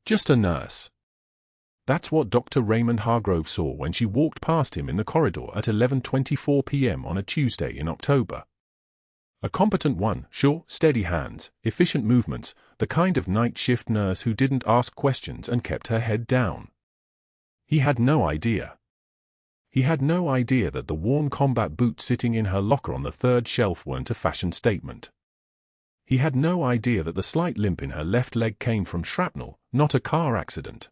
Just a nurse. That's what Dr. Raymond Hargrove saw when she walked past him in the corridor at 11:24 p.m. on a Tuesday in October. A competent one, sure, steady hands, efficient movements, the kind of night shift nurse who didn't ask questions and kept her head down. He had no idea. He had no idea that the worn combat boots sitting in her locker on the third shelf weren't a fashion statement. He had no idea that the slight limp in her left leg came from shrapnel, not a car accident.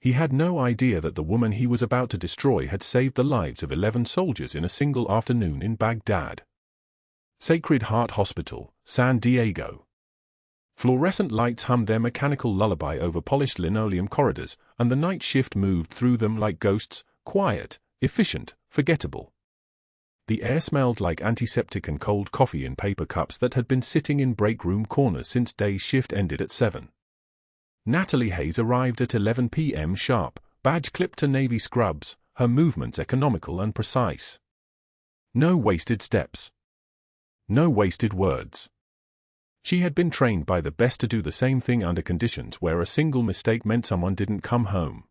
He had no idea that the woman he was about to destroy had saved the lives of 11 soldiers in a single afternoon in Baghdad. Sacred Heart Hospital, San Diego. Fluorescent lights hummed their mechanical lullaby over polished linoleum corridors, and the night shift moved through them like ghosts, quiet, efficient, forgettable. The air smelled like antiseptic and cold coffee in paper cups that had been sitting in break room corners since day shift ended at 7. Natalie Hayes arrived at 11 p.m. sharp, badge clipped to navy scrubs, her movements economical and precise. No wasted steps. No wasted words. She had been trained by the best to do the same thing under conditions where a single mistake meant someone didn't come home.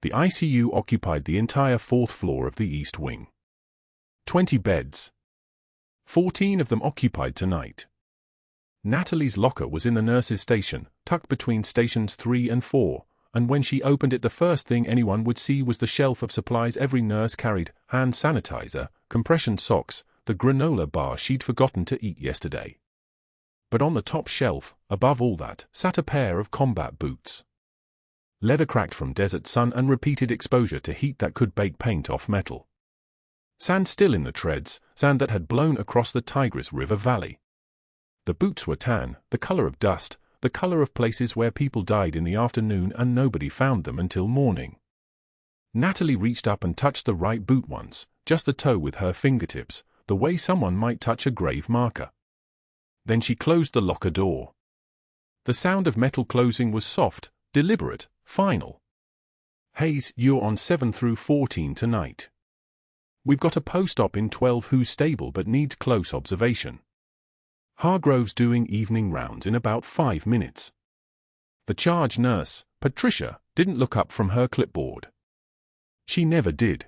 The ICU occupied the entire 4th floor of the East Wing. 20 beds. 14 of them occupied tonight. Natalie's locker was in the nurse's station, tucked between stations 3 and 4, and when she opened it the first thing anyone would see was the shelf of supplies every nurse carried: hand sanitizer, compression socks, the granola bar she'd forgotten to eat yesterday. But on the top shelf, above all that, sat a pair of combat boots. Leather cracked from desert sun and repeated exposure to heat that could bake paint off metal. Sand still in the treads, sand that had blown across the Tigris River Valley. The boots were tan, the color of dust, the color of places where people died in the afternoon and nobody found them until morning. Natalie reached up and touched the right boot once, just the toe with her fingertips, the way someone might touch a grave marker. Then she closed the locker door. The sound of metal closing was soft, deliberate, final. Hayes, you're on 7 through 14 tonight. We've got a post-op in 12 who's stable but needs close observation. Hargrove's doing evening rounds in about 5 minutes. The charge nurse, Patricia, didn't look up from her clipboard. She never did.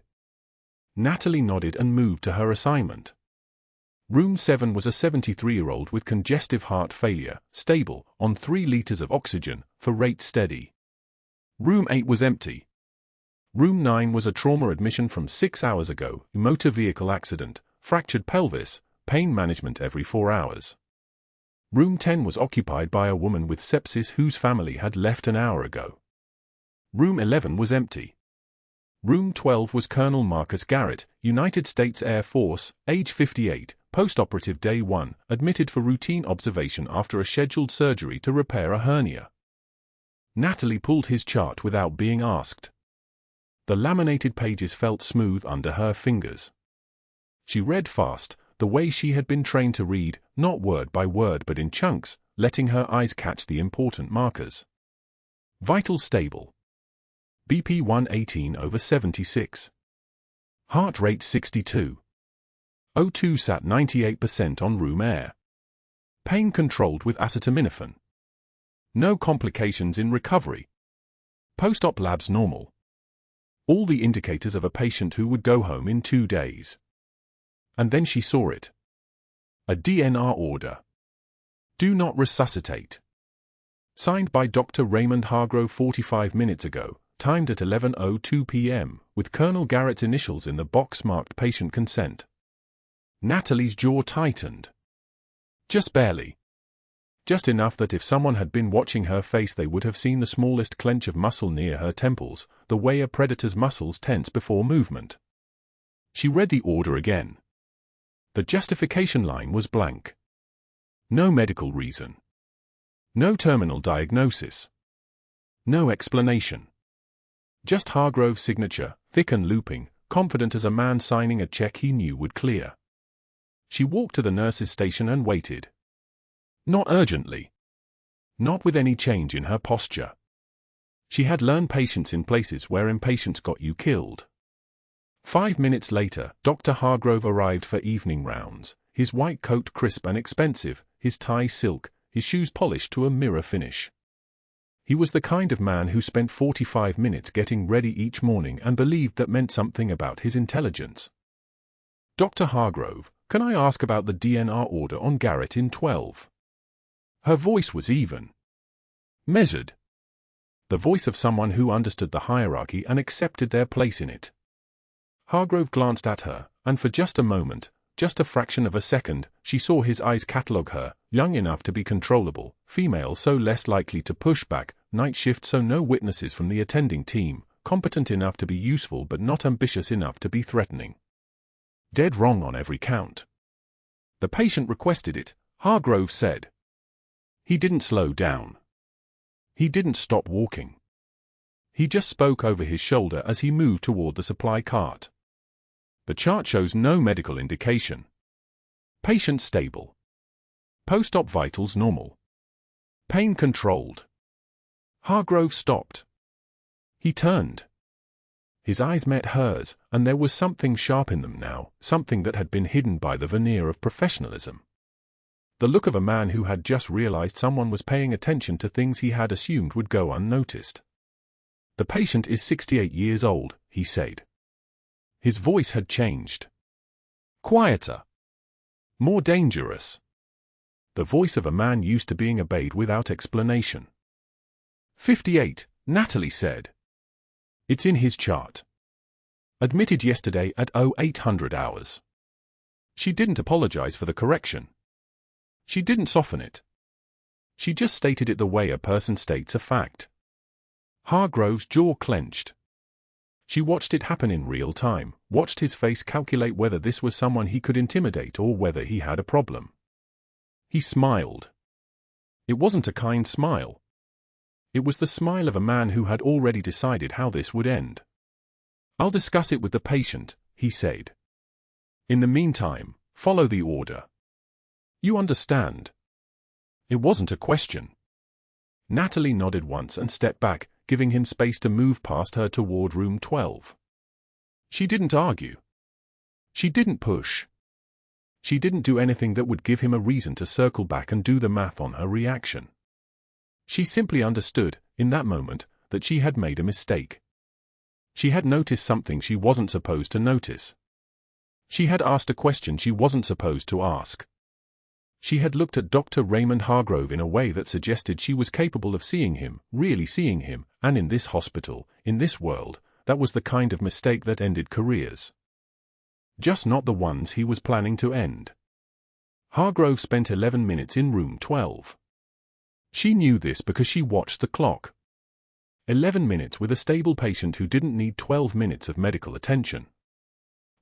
Natalie nodded and moved to her assignment. Room 7 was a 73-year-old with congestive heart failure, stable, on 3 liters of oxygen, for rate steady. Room 8 was empty. Room 9 was a trauma admission from 6 hours ago, motor vehicle accident, fractured pelvis, pain management every 4 hours. Room 10 was occupied by a woman with sepsis whose family had left an hour ago. Room 11 was empty. Room 12 was Colonel Marcus Garrett, United States Air Force, age 58, post-operative day 1, admitted for routine observation after a scheduled surgery to repair a hernia. Natalie pulled his chart without being asked. The laminated pages felt smooth under her fingers. She read fast, the way she had been trained to read, not word by word but in chunks, letting her eyes catch the important markers. Vital stable. BP 118/76. Heart rate 62. O2 sat 98% on room air. Pain controlled with acetaminophen. No complications in recovery. Post-op labs normal. All the indicators of a patient who would go home in 2 days. And then she saw it. A DNR order. Do not resuscitate. Signed by Dr. Raymond Hargrove 45 minutes ago, timed at 11:02 p.m., with Colonel Garrett's initials in the box marked patient consent. Natalie's jaw tightened. Just barely. Just enough that if someone had been watching her face they would have seen the smallest clench of muscle near her temples, the way a predator's muscles tense before movement. She read the order again. The justification line was blank. No medical reason. No terminal diagnosis. No explanation. Just Hargrove's signature, thick and looping, confident as a man signing a check he knew would clear. She walked to the nurse's station and waited. Not urgently. Not with any change in her posture. She had learned patience in places where impatience got you killed. 5 minutes later, Dr. Hargrove arrived for evening rounds, his white coat crisp and expensive, his tie silk, his shoes polished to a mirror finish. He was the kind of man who spent 45 minutes getting ready each morning and believed that meant something about his intelligence. "Dr. Hargrove, can I ask about the DNR order on Garrett in 12? Her voice was even, measured. The voice of someone who understood the hierarchy and accepted their place in it. Hargrove glanced at her, and for just a moment, just a fraction of a second, she saw his eyes catalogue her, young enough to be controllable, female so less likely to push back, night shift so no witnesses from the attending team, competent enough to be useful but not ambitious enough to be threatening. Dead wrong on every count. The patient requested it, Hargrove said. He didn't slow down. He didn't stop walking. He just spoke over his shoulder as he moved toward the supply cart. The chart shows no medical indication. Patient stable. Post-op vitals normal. Pain controlled. Hargrove stopped. He turned. His eyes met hers, and there was something sharp in them now, something that had been hidden by the veneer of professionalism. The look of a man who had just realized someone was paying attention to things he had assumed would go unnoticed. "The patient is 68 years old," he said. His voice had changed. Quieter. More dangerous. The voice of a man used to being obeyed without explanation. 58, Natalie said. It's in his chart. Admitted yesterday at 0800 hours. She didn't apologize for the correction. She didn't soften it. She just stated it the way a person states a fact. Hargrove's jaw clenched. She watched it happen in real time, watched his face calculate whether this was someone he could intimidate or whether he had a problem. He smiled. It wasn't a kind smile. It was the smile of a man who had already decided how this would end. "I'll discuss it with the patient," he said. "In the meantime, follow the order. You understand?" It wasn't a question. Natalie nodded once and stepped back, giving him space to move past her toward room 12. She didn't argue. She didn't push. She didn't do anything that would give him a reason to circle back and do the math on her reaction. She simply understood, in that moment, that she had made a mistake. She had noticed something she wasn't supposed to notice. She had asked a question she wasn't supposed to ask. She had looked at Dr. Raymond Hargrove in a way that suggested she was capable of seeing him, really seeing him, and in this hospital, in this world, that was the kind of mistake that ended careers. Just not the ones he was planning to end. Hargrove spent 11 minutes in room 12. She knew this because she watched the clock. 11 minutes with a stable patient who didn't need 12 minutes of medical attention.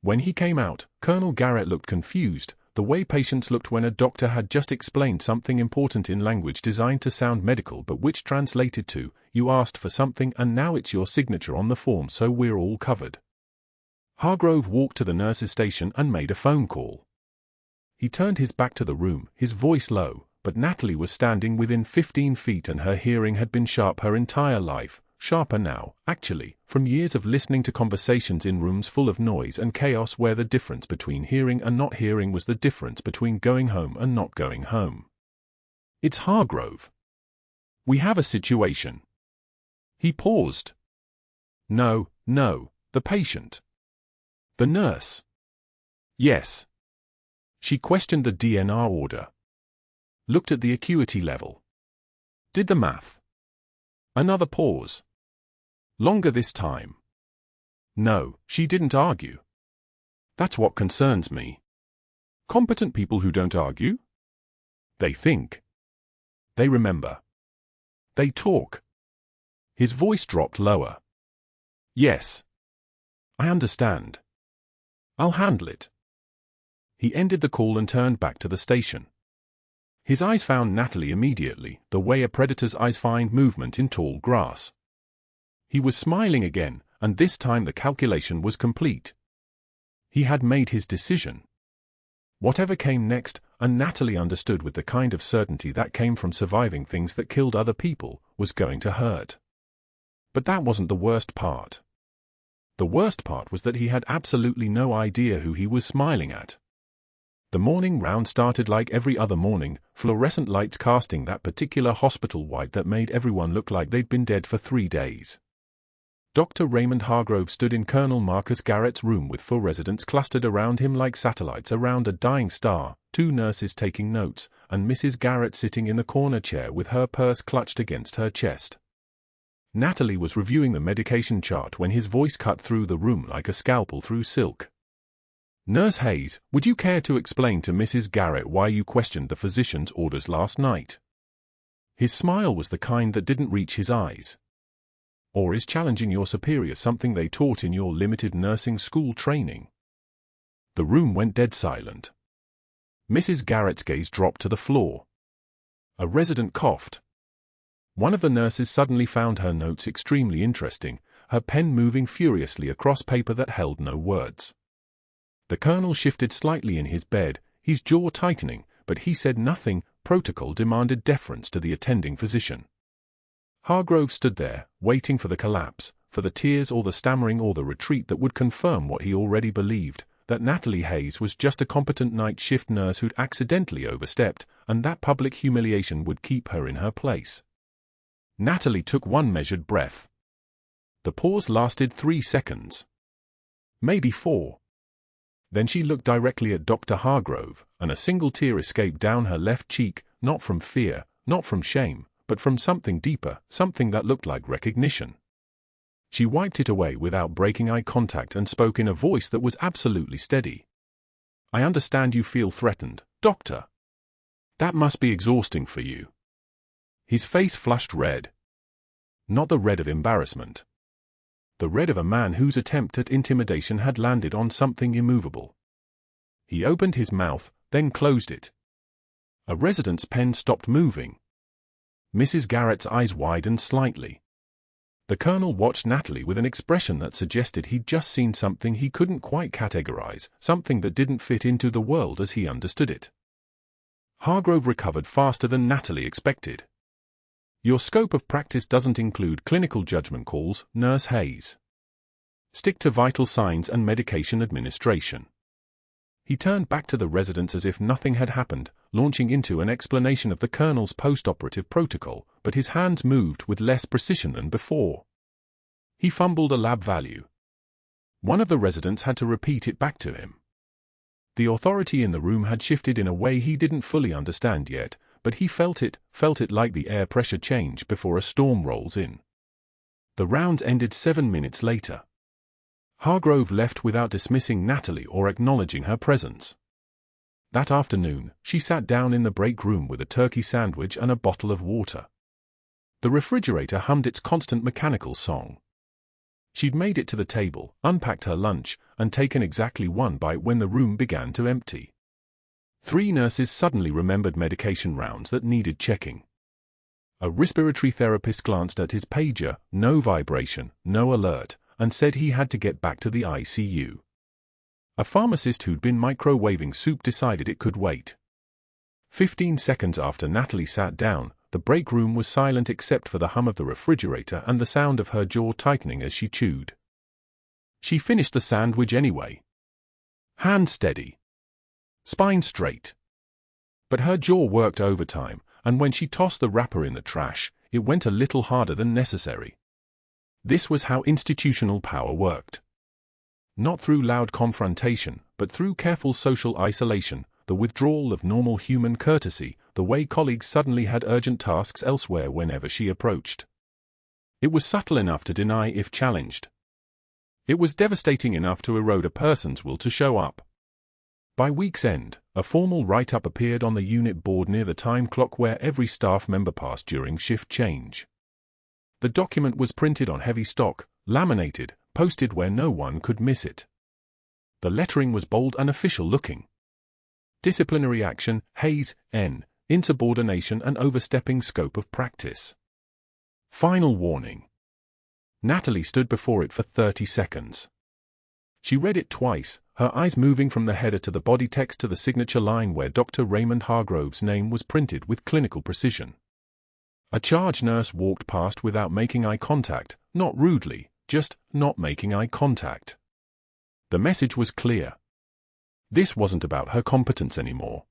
When he came out, Colonel Garrett looked confused, the way patients looked when a doctor had just explained something important in language designed to sound medical but which translated to, "You asked for something and now it's your signature on the form so we're all covered." Hargrove walked to the nurse's station and made a phone call. He turned his back to the room, his voice low, but Natalie was standing within 15 feet and her hearing had been sharp her entire life, sharper now, actually, from years of listening to conversations in rooms full of noise and chaos where the difference between hearing and not hearing was the difference between going home and not going home. "It's Hargrove. We have a situation." He paused. No, the patient. The nurse. Yes. She questioned the DNR order. Looked at the acuity level. Did the math. Another pause. Longer this time. No, she didn't argue. That's what concerns me. Competent people who don't argue? They think. They remember. They talk. His voice dropped lower. Yes. I understand. I'll handle it. He ended the call and turned back to the station. His eyes found Natalie immediately, the way a predator's eyes find movement in tall grass. He was smiling again, and this time the calculation was complete. He had made his decision. Whatever came next, and Natalie understood with the kind of certainty that came from surviving things that killed other people, was going to hurt. But that wasn't the worst part. The worst part was that he had absolutely no idea who he was smiling at. The morning round started like every other morning, fluorescent lights casting that particular hospital white that made everyone look like they'd been dead for 3 days. Dr. Raymond Hargrove stood in Colonel Marcus Garrett's room with 4 residents clustered around him like satellites around a dying star, 2 nurses taking notes, and Mrs. Garrett sitting in the corner chair with her purse clutched against her chest. Natalie was reviewing the medication chart when his voice cut through the room like a scalpel through silk. "Nurse Hayes, would you care to explain to Mrs. Garrett why you questioned the physician's orders last night?" His smile was the kind that didn't reach his eyes. "Or is challenging your superior something they taught in your limited nursing school training?" The room went dead silent. Mrs. Garrett's gaze dropped to the floor. A resident coughed. One of the nurses suddenly found her notes extremely interesting, her pen moving furiously across paper that held no words. The colonel shifted slightly in his bed, his jaw tightening, but he said nothing. Protocol demanded deference to the attending physician. Hargrove stood there, waiting for the collapse, for the tears or the stammering or the retreat that would confirm what he already believed, that Natalie Hayes was just a competent night shift nurse who'd accidentally overstepped, and that public humiliation would keep her in her place. Natalie took one measured breath. The pause lasted 3 seconds. Maybe 4. Then she looked directly at Dr. Hargrove, and a single tear escaped down her left cheek, not from fear, not from shame, but from something deeper, something that looked like recognition. She wiped it away without breaking eye contact and spoke in a voice that was absolutely steady. "I understand you feel threatened, Doctor. That must be exhausting for you." His face flushed red. Not the red of embarrassment. The red of a man whose attempt at intimidation had landed on something immovable. He opened his mouth, then closed it. A resident's pen stopped moving. Mrs. Garrett's eyes widened slightly. The colonel watched Natalie with an expression that suggested he'd just seen something he couldn't quite categorize, something that didn't fit into the world as he understood it. Hargrove recovered faster than Natalie expected. "Your scope of practice doesn't include clinical judgment calls, Nurse Hayes. Stick to vital signs and medication administration." He turned back to the residents as if nothing had happened, launching into an explanation of the colonel's post-operative protocol, but his hands moved with less precision than before. He fumbled a lab value. One of the residents had to repeat it back to him. The authority in the room had shifted in a way he didn't fully understand yet, but he felt it like the air pressure change before a storm rolls in. The rounds ended 7 minutes later. Hargrove left without dismissing Natalie or acknowledging her presence. That afternoon, she sat down in the break room with a turkey sandwich and a bottle of water. The refrigerator hummed its constant mechanical song. She'd made it to the table, unpacked her lunch, and taken exactly 1 bite when the room began to empty. 3 nurses suddenly remembered medication rounds that needed checking. A respiratory therapist glanced at his pager, no vibration, no alert, and said he had to get back to the ICU. A pharmacist who'd been microwaving soup decided it could wait. 15 seconds after Natalie sat down, the break room was silent except for the hum of the refrigerator and the sound of her jaw tightening as she chewed. She finished the sandwich anyway. Hand steady. Spine straight. But her jaw worked overtime, and when she tossed the wrapper in the trash, it went a little harder than necessary. This was how institutional power worked. Not through loud confrontation, but through careful social isolation, the withdrawal of normal human courtesy, the way colleagues suddenly had urgent tasks elsewhere whenever she approached. It was subtle enough to deny if challenged. It was devastating enough to erode a person's will to show up. By week's end, a formal write-up appeared on the unit board near the time clock where every staff member passed during shift change. The document was printed on heavy stock, laminated, posted where no one could miss it. The lettering was bold and official-looking. Disciplinary action, Hayes, N. Insubordination and overstepping scope of practice. Final warning. Natalie stood before it for 30 seconds. She read it twice, her eyes moving from the header to the body text to the signature line where Dr. Raymond Hargrove's name was printed with clinical precision. A charge nurse walked past without making eye contact, not rudely, just not making eye contact. The message was clear. This wasn't about her competence anymore.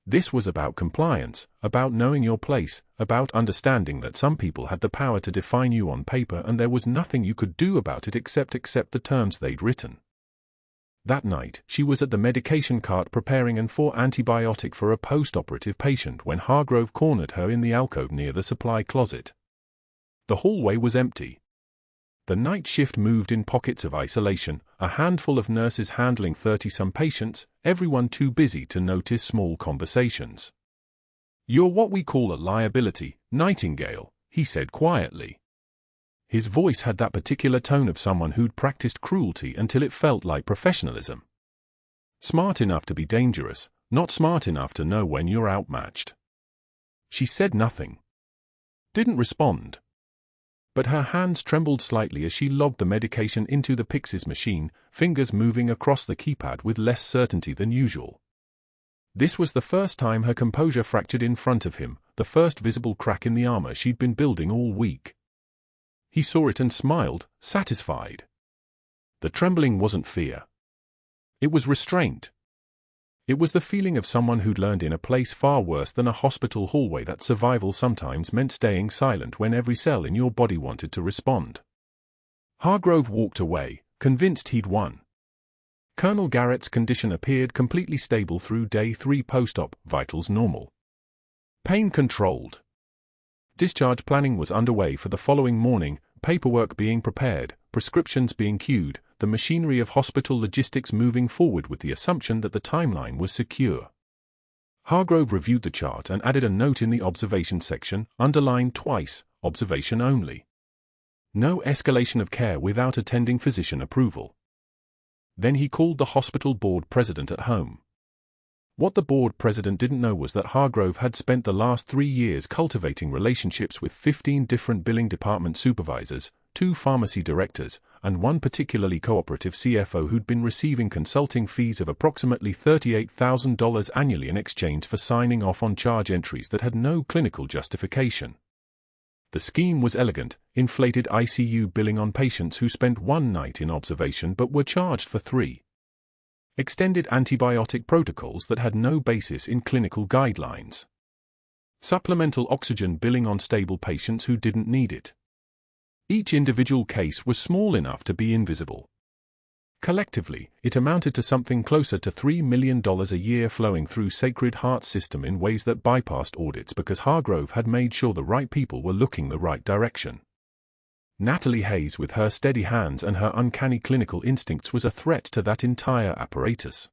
This was about compliance, about knowing your place, about understanding that some people had the power to define you on paper and there was nothing you could do about it except accept the terms they'd written. That night, she was at the medication cart preparing an IV antibiotic for a post-operative patient when Hargrove cornered her in the alcove near the supply closet. The hallway was empty. The night shift moved in pockets of isolation, a handful of nurses handling 30-some patients, everyone too busy to notice small conversations. "You're what we call a liability, Nightingale," he said quietly. His voice had that particular tone of someone who'd practiced cruelty until it felt like professionalism. Smart enough to be dangerous, not smart enough to know when you're outmatched. She said nothing. Didn't respond. But her hands trembled slightly as she logged the medication into the Pyxis machine, fingers moving across the keypad with less certainty than usual. This was the first time her composure fractured in front of him, the first visible crack in the armor she'd been building all week. He saw it and smiled, satisfied. The trembling wasn't fear. It was restraint. It was the feeling of someone who'd learned in a place far worse than a hospital hallway that survival sometimes meant staying silent when every cell in your body wanted to respond. Hargrove walked away, convinced he'd won. Colonel Garrett's condition appeared completely stable through day 3 post-op, vitals normal. Pain controlled. Discharge planning was underway for the following morning, paperwork being prepared, prescriptions being queued, the machinery of hospital logistics moving forward with the assumption that the timeline was secure. Hargrove reviewed the chart and added a note in the observation section, underlined twice, observation only. No escalation of care without attending physician approval. Then he called the hospital board president at home. What the board president didn't know was that Hargrove had spent the last 3 years cultivating relationships with 15 different billing department supervisors, 2 pharmacy directors, and 1 particularly cooperative CFO who'd been receiving consulting fees of approximately $38,000 annually in exchange for signing off on charge entries that had no clinical justification. The scheme was elegant, inflated ICU billing on patients who spent 1 night in observation but were charged for 3. Extended antibiotic protocols that had no basis in clinical guidelines. Supplemental oxygen billing on stable patients who didn't need it. Each individual case was small enough to be invisible. Collectively, it amounted to something closer to $3 million a year flowing through Sacred Heart's system in ways that bypassed audits because Hargrove had made sure the right people were looking the right direction. Natalie Hayes, with her steady hands and her uncanny clinical instincts, was a threat to that entire apparatus.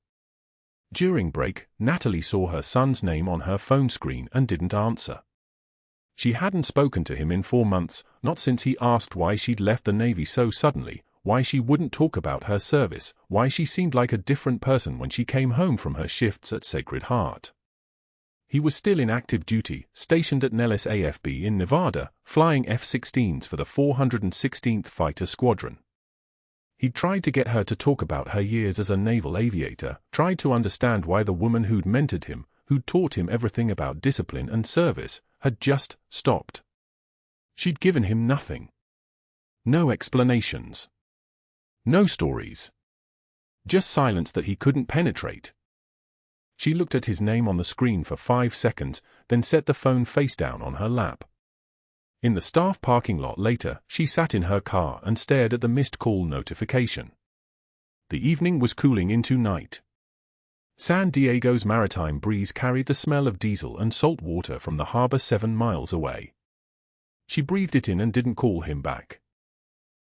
During break, Natalie saw her son's name on her phone screen and didn't answer. She hadn't spoken to him in 4 months, not since he asked why she'd left the Navy so suddenly, why she wouldn't talk about her service, why she seemed like a different person when she came home from her shifts at Sacred Heart. He was still in active duty, stationed at Nellis AFB in Nevada, flying F-16s for the 416th Fighter Squadron. He'd tried to get her to talk about her years as a naval aviator, tried to understand why the woman who'd mentored him, who'd taught him everything about discipline and service, had just stopped. She'd given him nothing. No explanations. No stories. Just silence that he couldn't penetrate. She looked at his name on the screen for 5 seconds, then set the phone face down on her lap. In the staff parking lot later, she sat in her car and stared at the missed call notification. The evening was cooling into night. San Diego's maritime breeze carried the smell of diesel and salt water from the harbor 7 miles away. She breathed it in and didn't call him back.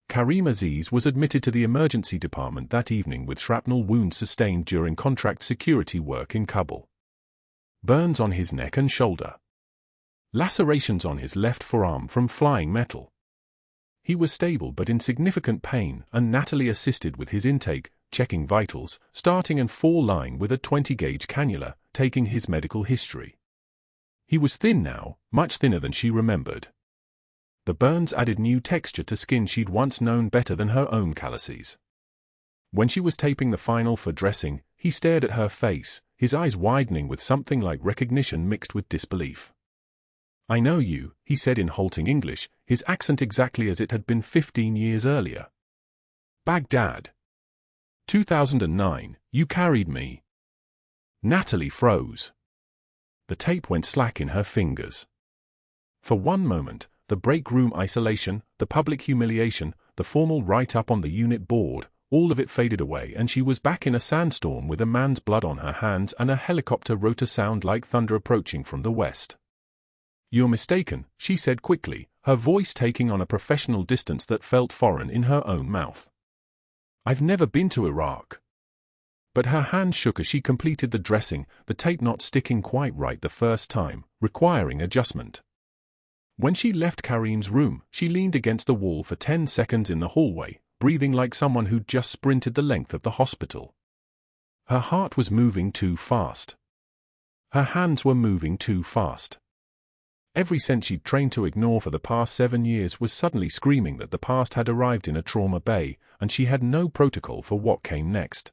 Karim Aziz was admitted to the emergency department that evening with shrapnel wounds sustained during contract security work in Kabul. Burns on his neck and shoulder. Lacerations on his left forearm from flying metal. He was stable but in significant pain, and Natalie assisted with his intake, checking vitals, starting and fall line with a 20-gauge cannula, taking his medical history. He was thin now, much thinner than she remembered. The burns added new texture to skin she'd once known better than her own calluses. When she was taping the final for dressing, he stared at her face, his eyes widening with something like recognition mixed with disbelief. "I know you," he said in halting English, his accent exactly as it had been 15 years earlier. "Baghdad." 2009, you carried me. Natalie froze. The tape went slack in her fingers. For one moment, the break room isolation, the public humiliation, the formal write-up on the unit board, all of it faded away and she was back in a sandstorm with a man's blood on her hands and a helicopter rotor sound like thunder approaching from the west. "You're mistaken," she said quickly, her voice taking on a professional distance that felt foreign in her own mouth. "I've never been to Iraq." But her hand shook as she completed the dressing, the tape not sticking quite right the first time, requiring adjustment. When she left Karim's room, she leaned against the wall for 10 seconds in the hallway, breathing like someone who'd just sprinted the length of the hospital. Her heart was moving too fast. Her hands were moving too fast. Every sense she'd trained to ignore for the past 7 years was suddenly screaming that the past had arrived in a trauma bay, and she had no protocol for what came next.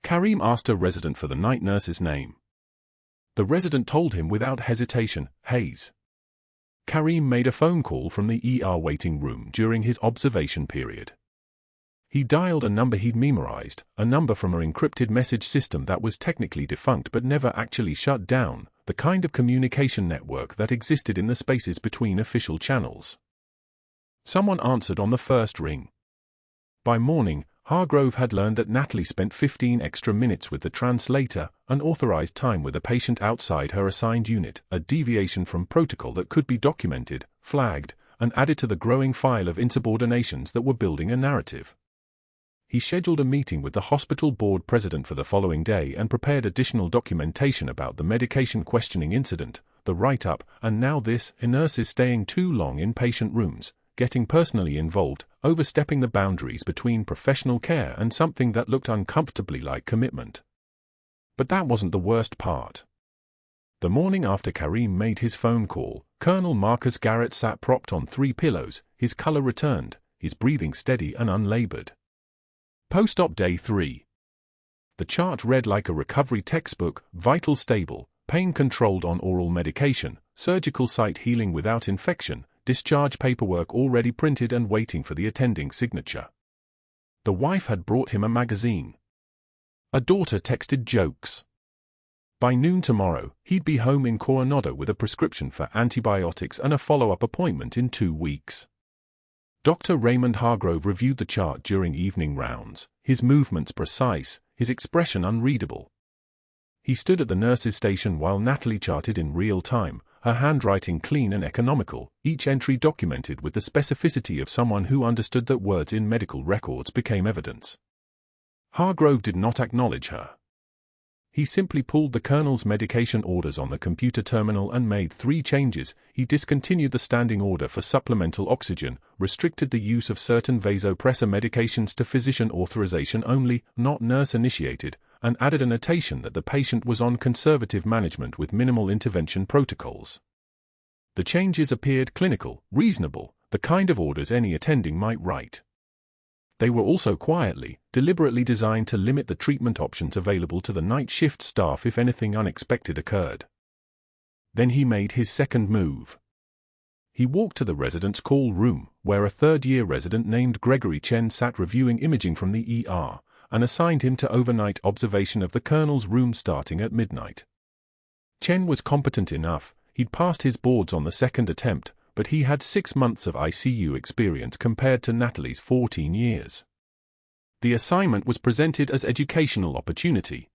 Karim asked a resident for the night nurse's name. The resident told him without hesitation, Hayes. Karim made a phone call from the ER waiting room during his observation period. He dialed a number he'd memorized, a number from an encrypted message system that was technically defunct but never actually shut down, the kind of communication network that existed in the spaces between official channels. Someone answered on the first ring. By morning, Hargrove had learned that Natalie spent 15 extra minutes with the translator, unauthorized time with a patient outside her assigned unit, a deviation from protocol that could be documented, flagged, and added to the growing file of insubordinations that were building a narrative. He scheduled a meeting with the hospital board president for the following day and prepared additional documentation about the medication questioning incident, the write-up, and now this, nurses staying too long in patient rooms, getting personally involved, overstepping the boundaries between professional care and something that looked uncomfortably like commitment. But that wasn't the worst part. The morning after Karim made his phone call, Colonel Marcus Garrett sat propped on 3 pillows, his color returned, his breathing steady and unlabored. Post-op day 3. The chart read like a recovery textbook, vital stable, pain controlled on oral medication, surgical site healing without infection, discharge paperwork already printed and waiting for the attending signature. The wife had brought him a magazine. A daughter texted jokes. By noon tomorrow, he'd be home in Coronado with a prescription for antibiotics and a follow-up appointment in 2 weeks. Dr. Raymond Hargrove reviewed the chart during evening rounds, his movements precise, his expression unreadable. He stood at the nurse's station while Natalie charted in real time, her handwriting clean and economical, each entry documented with the specificity of someone who understood that words in medical records became evidence. Hargrove did not acknowledge her. He simply pulled the colonel's medication orders on the computer terminal and made 3 changes. He discontinued the standing order for supplemental oxygen, restricted the use of certain vasopressor medications to physician authorization only, not nurse-initiated, and added a notation that the patient was on conservative management with minimal intervention protocols. The changes appeared clinical, reasonable, the kind of orders any attending might write. They were also quietly, deliberately designed to limit the treatment options available to the night shift staff if anything unexpected occurred. Then he made his second move. He walked to the resident's call room, where a third-year resident named Gregory Chen sat reviewing imaging from the ER, and assigned him to overnight observation of the colonel's room starting at midnight. Chen was competent enough, he'd passed his boards on the second attempt, but he had 6 months of ICU experience compared to Natalie's 14 years. The assignment was presented as educational opportunity.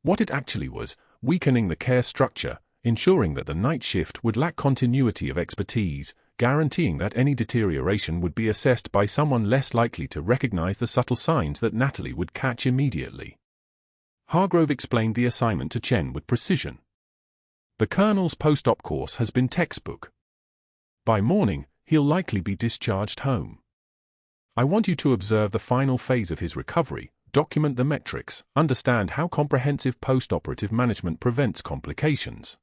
What it actually was, weakening the care structure, ensuring that the night shift would lack continuity of expertise, guaranteeing that any deterioration would be assessed by someone less likely to recognize the subtle signs that Natalie would catch immediately. Hargrove explained the assignment to Chen with precision. The colonel's post-op course has been textbook. By morning, he'll likely be discharged home. I want you to observe the final phase of his recovery, document the metrics, understand how comprehensive post-operative management prevents complications.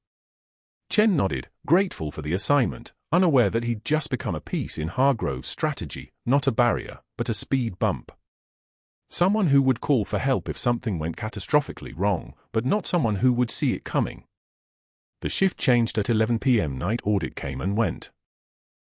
Chen nodded, grateful for the assignment, unaware that he'd just become a piece in Hargrove's strategy, not a barrier, but a speed bump. Someone who would call for help if something went catastrophically wrong, but not someone who would see it coming. The shift changed at 11 p.m. Night audit came and went.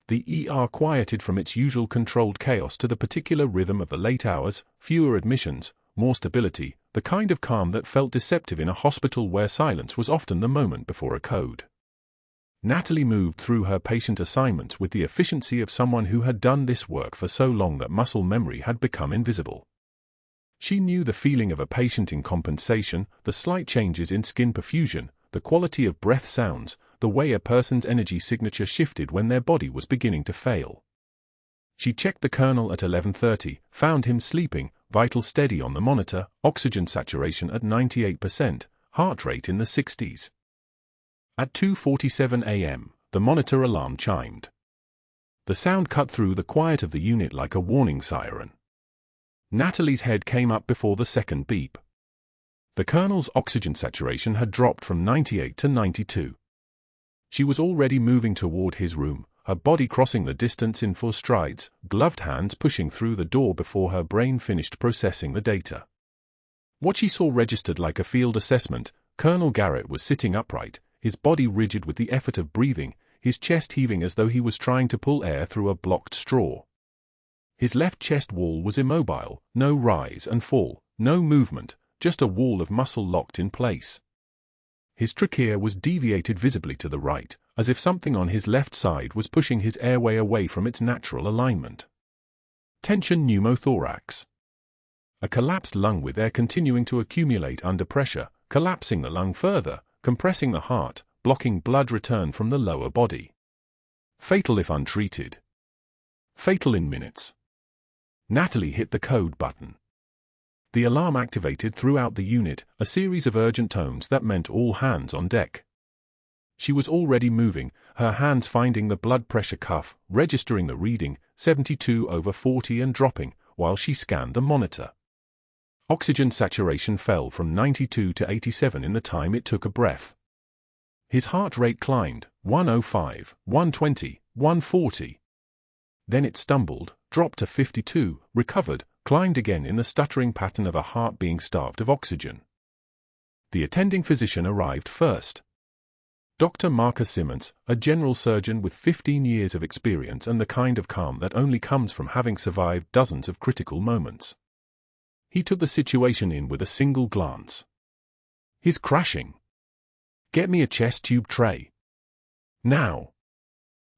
The ER quieted from its usual controlled chaos to the particular rhythm of the late hours, fewer admissions, more stability, the kind of calm that felt deceptive in a hospital where silence was often the moment before a code. Natalie moved through her patient assignments with the efficiency of someone who had done this work for so long that muscle memory had become invisible. She knew the feeling of a patient in compensation, the slight changes in skin perfusion, the quality of breath sounds, the way a person's energy signature shifted when their body was beginning to fail. She checked the colonel at 11:30, found him sleeping, vital steady on the monitor, oxygen saturation at 98%, heart rate in the 60s. At 2:47 a.m., the monitor alarm chimed. The sound cut through the quiet of the unit like a warning siren. Natalie's head came up before the second beep. The colonel's oxygen saturation had dropped from 98 to 92. She was already moving toward his room, her body crossing the distance in 4 strides, gloved hands pushing through the door before her brain finished processing the data. What she saw registered like a field assessment. Colonel Garrett was sitting upright, his body rigid with the effort of breathing, his chest heaving as though he was trying to pull air through a blocked straw. His left chest wall was immobile, no rise and fall, no movement, just a wall of muscle locked in place. His trachea was deviated visibly to the right, as if something on his left side was pushing his airway away from its natural alignment. Tension pneumothorax. A collapsed lung with air continuing to accumulate under pressure, collapsing the lung further, compressing the heart, blocking blood return from the lower body. Fatal if untreated. Fatal in minutes. Natalie hit the code button. The alarm activated throughout the unit, a series of urgent tones that meant all hands on deck. She was already moving, her hands finding the blood pressure cuff, registering the reading, 72/40 and dropping, while she scanned the monitor. Oxygen saturation fell from 92 to 87 in the time it took a breath. His heart rate climbed, 105, 120, 140. Then it stumbled, dropped to 52, recovered, climbed again in the stuttering pattern of a heart being starved of oxygen. The attending physician arrived first. Dr. Marcus Garrett, a general surgeon with 15 years of experience and the kind of calm that only comes from having survived dozens of critical moments. He took the situation in with a single glance. "He's crashing. Get me a chest tube tray. Now."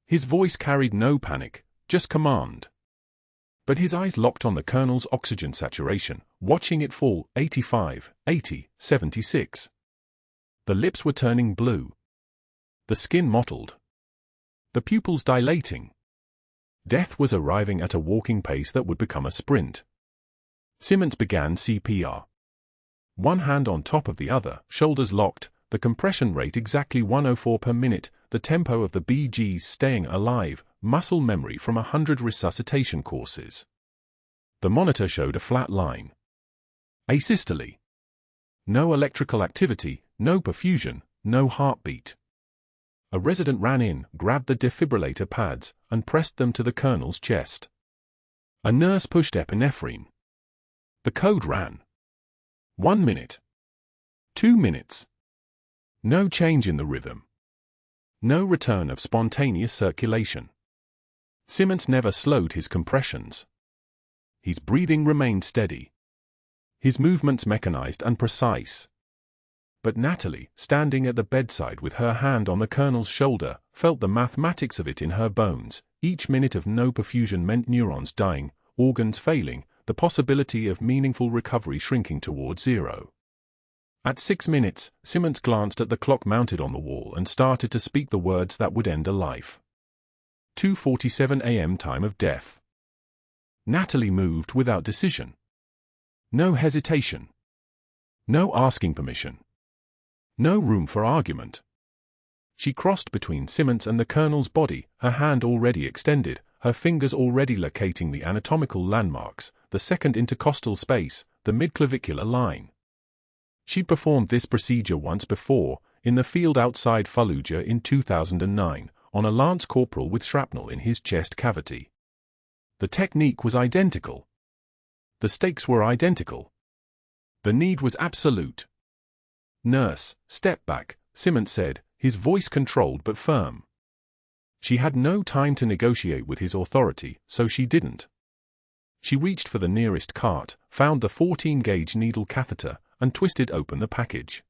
His voice carried no panic, just command. But his eyes locked on the colonel's oxygen saturation, watching it fall, 85, 80, 76. The lips were turning blue. The skin mottled. The pupils dilating. Death was arriving at a walking pace that would become a sprint. Simmons began CPR. One hand on top of the other, shoulders locked, the compression rate exactly 104 per minute, the tempo of the BGs staying alive, muscle memory from 100 resuscitation courses. The monitor showed a flat line. Asystole. No electrical activity, no perfusion, no heartbeat. A resident ran in, grabbed the defibrillator pads, and pressed them to the colonel's chest. A nurse pushed epinephrine. The code ran. 1 minute. 2 minutes. No change in the rhythm. No return of spontaneous circulation. Simmons never slowed his compressions. His breathing remained steady. His movements mechanized and precise. But Natalie, standing at the bedside with her hand on the colonel's shoulder, felt the mathematics of it in her bones. Each minute of no perfusion meant neurons dying, organs failing, the possibility of meaningful recovery shrinking toward zero. At 6 minutes, Simmons glanced at the clock mounted on the wall and started to speak the words that would end a life. 2:47 a.m. time of death. Natalie moved without decision. No hesitation. No asking permission. No room for argument. She crossed between Simmons and the colonel's body, her hand already extended, her fingers already locating the anatomical landmarks, the second intercostal space, the midclavicular line. She'd performed this procedure once before, in the field outside Fallujah in 2009, on a lance corporal with shrapnel in his chest cavity. The technique was identical. The stakes were identical. The need was absolute. "Nurse, step back," Simmons said, his voice controlled but firm. She had no time to negotiate with his authority, so she didn't. She reached for the nearest cart, found the 14-gauge needle catheter, and twisted open the package.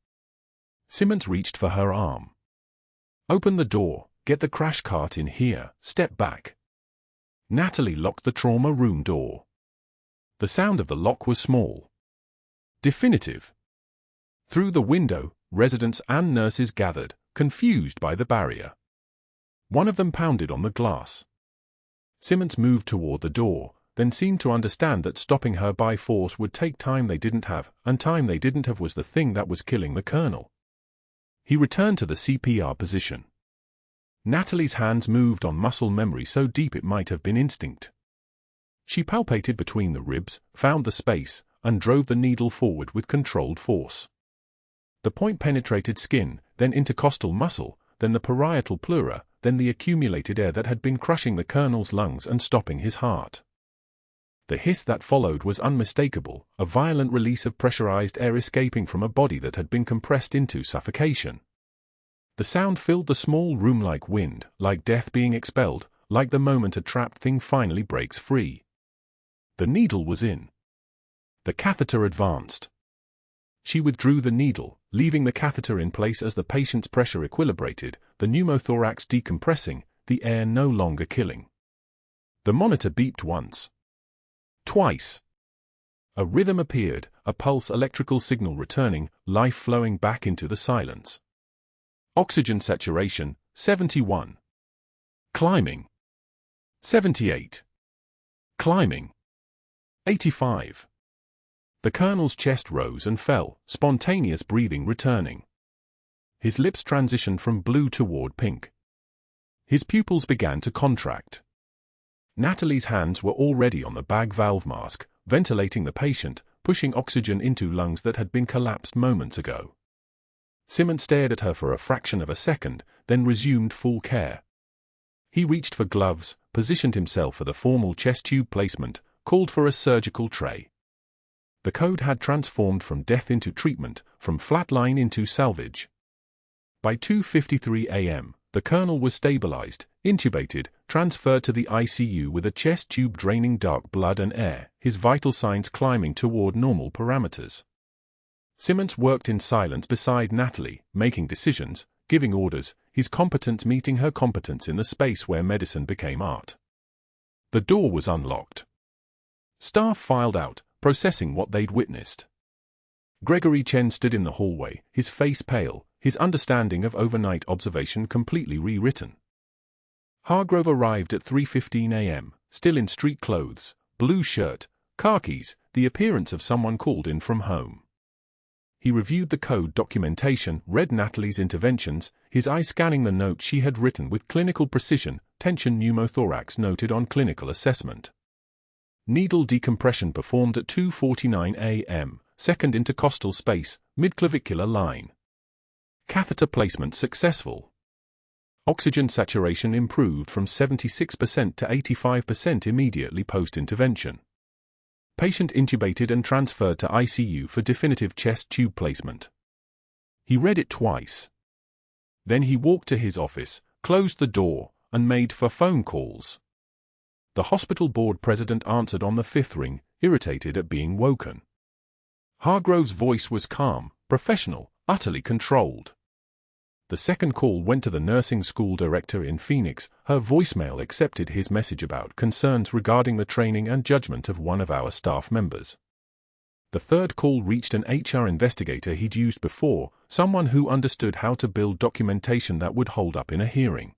Simmons reached for her arm. "Open the door, get the crash cart in here, step back." Natalie locked the trauma room door. The sound of the lock was small. Definitive. Through the window, residents and nurses gathered, confused by the barrier. One of them pounded on the glass. Simmons moved toward the door, then seemed to understand that stopping her by force would take time they didn't have, and time they didn't have was the thing that was killing the colonel. He returned to the CPR position. Natalie's hands moved on muscle memory so deep it might have been instinct. She palpated between the ribs, found the space, and drove the needle forward with controlled force. The point penetrated skin, then intercostal muscle, then the parietal pleura, then the accumulated air that had been crushing the colonel's lungs and stopping his heart. The hiss that followed was unmistakable, a violent release of pressurized air escaping from a body that had been compressed into suffocation. The sound filled the small room like wind, like death being expelled, like the moment a trapped thing finally breaks free. The needle was in. The catheter advanced. She withdrew the needle, leaving the catheter in place as the patient's pressure equilibrated, the pneumothorax decompressing, the air no longer killing. The monitor beeped once. Twice. A rhythm appeared, a pulse electrical signal returning, life flowing back into the silence. Oxygen saturation, 71. Climbing. 78. Climbing. 85. The colonel's chest rose and fell, spontaneous breathing returning. His lips transitioned from blue toward pink. His pupils began to contract. Natalie's hands were already on the bag valve mask, ventilating the patient, pushing oxygen into lungs that had been collapsed moments ago. Simmons stared at her for a fraction of a second, then resumed full care. He reached for gloves, positioned himself for the formal chest tube placement, called for a surgical tray. The code had transformed from death into treatment, from flatline into salvage. By 2:53 a.m., the colonel was stabilized, intubated, transferred to the ICU with a chest tube draining dark blood and air, his vital signs climbing toward normal parameters. Simmons worked in silence beside Natalie, making decisions, giving orders, his competence meeting her competence in the space where medicine became art. The door was unlocked. Staff filed out, processing what they'd witnessed. Gregory Chen stood in the hallway, his face pale, his understanding of overnight observation completely rewritten. Hargrove arrived at 3:15 a.m., still in street clothes, blue shirt, khakis, the appearance of someone called in from home. He reviewed the code documentation, read Natalie's interventions, his eye scanning the note she had written with clinical precision, tension pneumothorax noted on clinical assessment. Needle decompression performed at 2:49 a.m., second intercostal space, midclavicular line. Catheter placement successful. Oxygen saturation improved from 76% to 85% immediately post-intervention. Patient intubated and transferred to ICU for definitive chest tube placement. He read it twice. Then he walked to his office, closed the door, and made for phone calls. The hospital board president answered on the fifth ring, irritated at being woken. Hargrove's voice was calm, professional, utterly controlled. The second call went to the nursing school director in Phoenix. Her voicemail accepted his message about concerns regarding the training and judgment of one of our staff members. The third call reached an HR investigator he'd used before, someone who understood how to build documentation that would hold up in a hearing.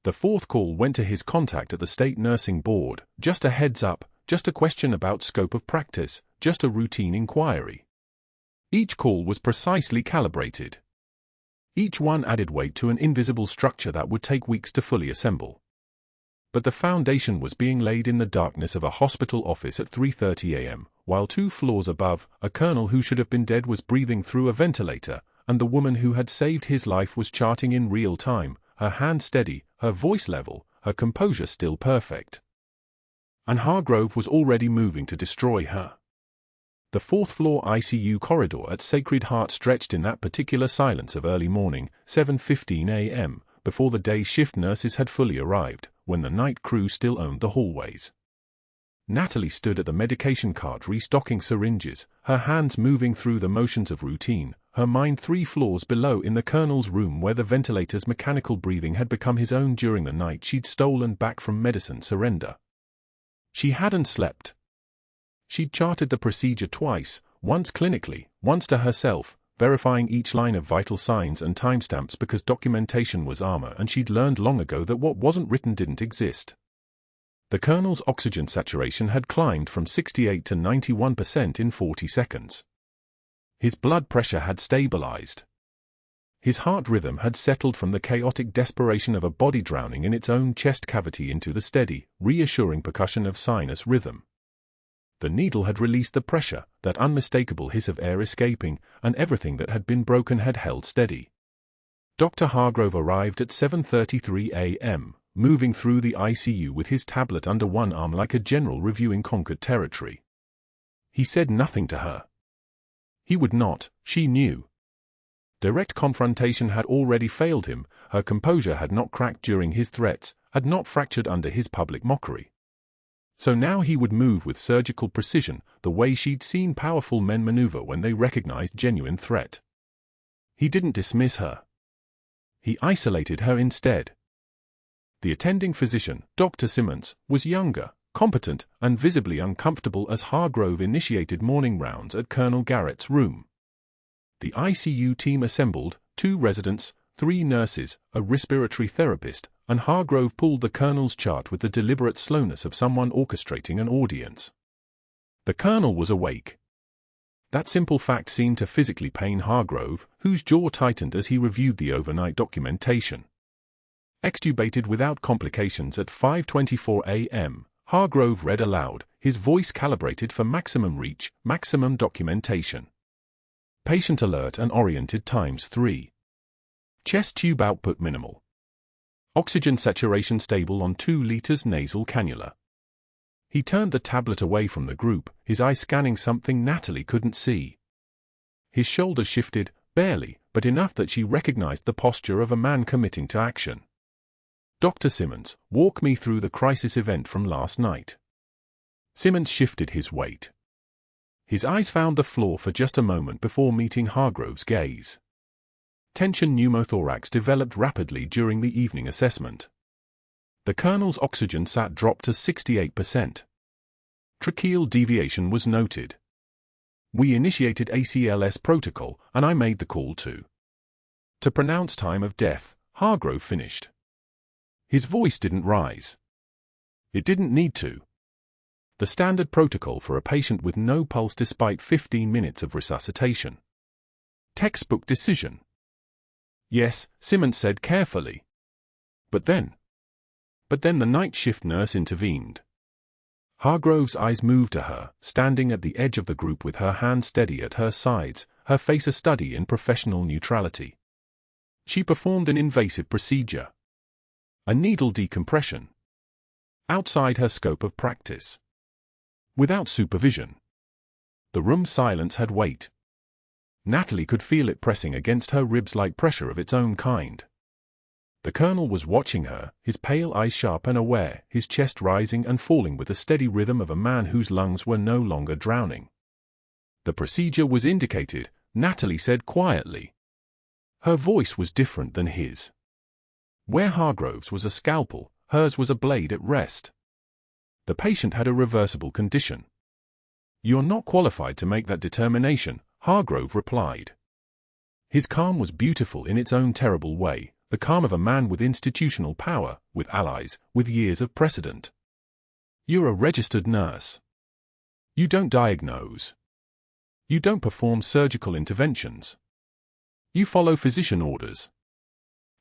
The fourth call went to his contact at the state nursing board, just a heads up, just a question about scope of practice, just a routine inquiry. Each call was precisely calibrated. Each one added weight to an invisible structure that would take weeks to fully assemble. But the foundation was being laid in the darkness of a hospital office at 3:30 a.m., while 2 floors above, a colonel who should have been dead was breathing through a ventilator, and the woman who had saved his life was charting in real time, her hand steady, her voice level, her composure still perfect. And Hargrove was already moving to destroy her. The 4th-floor ICU corridor at Sacred Heart stretched in that particular silence of early morning, 7:15 a.m., before the day shift nurses had fully arrived, when the night crew still owned the hallways. Natalie stood at the medication cart restocking syringes, her hands moving through the motions of routine, her mind 3 floors below in the colonel's room where the ventilator's mechanical breathing had become his own during the night she'd stolen back from medicine surrender. She hadn't slept. She'd charted the procedure twice, once clinically, once to herself, verifying each line of vital signs and timestamps because documentation was armor and she'd learned long ago that what wasn't written didn't exist. The colonel's oxygen saturation had climbed from 68 to 91% in 40 seconds. His blood pressure had stabilized. His heart rhythm had settled from the chaotic desperation of a body drowning in its own chest cavity into the steady, reassuring percussion of sinus rhythm. The needle had released the pressure, that unmistakable hiss of air escaping, and everything that had been broken had held steady. Dr. Hargrove arrived at 7:33 a.m., moving through the ICU with his tablet under one arm like a general reviewing conquered territory. He said nothing to her. He would not, she knew. Direct confrontation had already failed him, her composure had not cracked during his threats, had not fractured under his public mockery. So now he would move with surgical precision, the way she'd seen powerful men maneuver when they recognized genuine threat. He didn't dismiss her. He isolated her instead. The attending physician, Dr. Simmons, was younger, competent, and visibly uncomfortable as Hargrove initiated morning rounds at Colonel Garrett's room. The ICU team assembled, 2 residents, 3 nurses, a respiratory therapist, and Hargrove pulled the colonel's chart with the deliberate slowness of someone orchestrating an audience. The colonel was awake. That simple fact seemed to physically pain Hargrove, whose jaw tightened as he reviewed the overnight documentation. Extubated without complications at 5:24 a.m., Hargrove read aloud, his voice calibrated for maximum reach, maximum documentation. Patient alert and oriented ×3. Chest tube output minimal. Oxygen saturation stable on 2 liters nasal cannula. He turned the tablet away from the group, his eye scanning something Natalie couldn't see. His shoulders shifted, barely, but enough that she recognized the posture of a man committing to action. Dr. Simmons, walk me through the crisis event from last night. Simmons shifted his weight. His eyes found the floor for just a moment before meeting Hargrove's gaze. Tension pneumothorax developed rapidly during the evening assessment. The colonel's oxygen sat dropped to 68%. Tracheal deviation was noted. We initiated ACLS protocol, and I made the call to pronounce time of death, Hargrove finished. His voice didn't rise. It didn't need to. The standard protocol for a patient with no pulse despite 15 minutes of resuscitation. Textbook decision. Yes, Simmons said carefully. But then the night shift nurse intervened. Hargrove's eyes moved to her, standing at the edge of the group with her hand steady at her sides, her face a study in professional neutrality. She performed an invasive procedure. A needle decompression. Outside her scope of practice. Without supervision. The room's silence had weight. Natalie could feel it pressing against her ribs like pressure of its own kind. The colonel was watching her, his pale eyes sharp and aware, his chest rising and falling with the steady rhythm of a man whose lungs were no longer drowning. The procedure was indicated, Natalie said quietly. Her voice was different than his. Where Hargrove's was a scalpel, hers was a blade at rest. The patient had a reversible condition. You're not qualified to make that determination, Hargrove replied. His calm was beautiful in its own terrible way, the calm of a man with institutional power, with allies, with years of precedent. You're a registered nurse. You don't diagnose. You don't perform surgical interventions. You follow physician orders.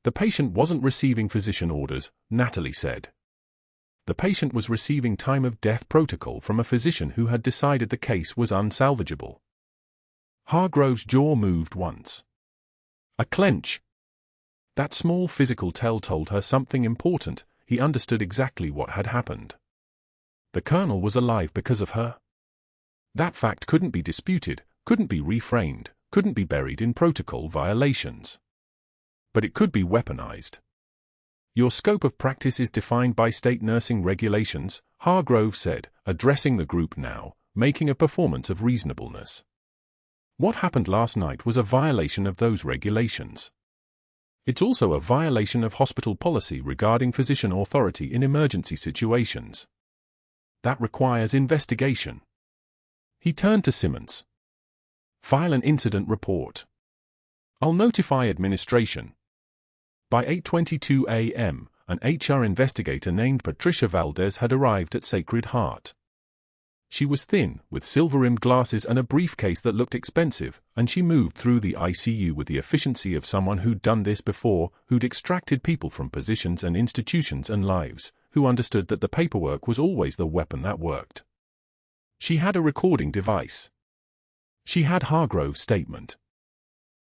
The patient wasn't receiving physician orders, Natalie said. The patient was receiving time of death protocol from a physician who had decided the case was unsalvageable. Hargrove's jaw moved once. A clench. That small physical tell told her something important. He understood exactly what had happened. The colonel was alive because of her. That fact couldn't be disputed, couldn't be reframed, couldn't be buried in protocol violations. But it could be weaponized. Your scope of practice is defined by state nursing regulations, Hargrove said, addressing the group now, making a performance of reasonableness. What happened last night was a violation of those regulations. It's also a violation of hospital policy regarding physician authority in emergency situations. That requires investigation. He turned to Simmons. File an incident report. I'll notify administration. By 8:22 a.m., an HR investigator named Patricia Valdez had arrived at Sacred Heart. She was thin, with silver-rimmed glasses and a briefcase that looked expensive, and she moved through the ICU with the efficiency of someone who'd done this before, who'd extracted people from positions and institutions and lives, who understood that the paperwork was always the weapon that worked. She had a recording device. She had Hargrove's statement.